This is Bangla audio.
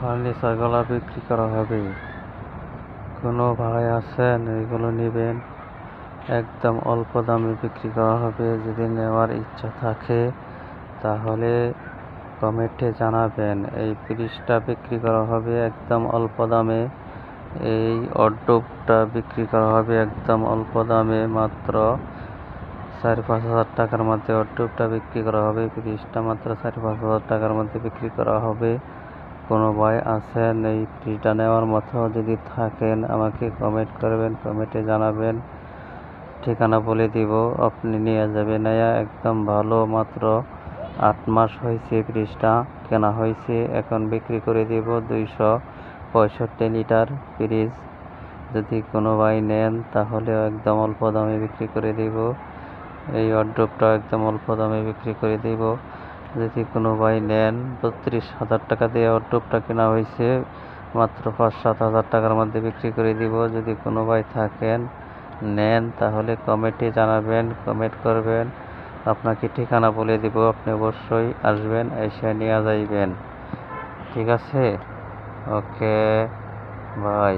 ফার্নিচারগুলো বিক্রি করা হবে। কোনো ভাই আছেন এগুলো নেবেন? একদম অল্প দামে বিক্রি করা হবে। যদি নেওয়ার ইচ্ছা থাকে তাহলে কমেন্টে জানাবেন। এই ফ্রিজটা বিক্রি করা হবে একদম অল্প দামে। এই ওয়ারড্রোবটা বিক্রি করা হবে একদম অল্প দামে, মাত্র 4-5 হাজার টাকার মধ্যে ওয়ারড্রোবটা বিক্রি করা হবে। ফ্রিজটা মাত্র 4-5 হাজার টাকার মধ্যে বিক্রি করা হবে। কোনো ভাই আছেন এই ফ্রিজটা নেওয়ার মতো? যদি থাকেন আমাকে কমেন্ট করবেন, কমেন্টে জানাবেন। ঠিকানা বলে দিব, আপনি নিয়ে যাবেন। একদম ভালো, মাত্র 8 মাস হয়েছে ফ্রিজটা কেনা হয়েছে। এখন বিক্রি করে দিব 265 লিটার ফ্রিজ। যদি কোনো ভাই নেন তাহলে একদম অল্প দামে বিক্রি করে দিব। এই ওয়ারড্রোবটা একদম অল্প দামে বিক্রি করে দিব। যদি কোনো ভাই নেন, 32,000 টাকা দিয়ে ওয়ারড্রোবটা কেনা হয়েছে, মাত্র 5-7 হাজার টাকার মধ্যে বিক্রি করে দিব। যদি কোনো ভাই থাকেন নেন তাহলে কমেন্টে জানাবেন, কমেন্ট করবেন। আপনাকে ঠিকানা বলে দিব, আপনি অবশ্যই আসবেন, এসে নিয়ে যাইবেন। ঠিক আছে? ওকে, বাই।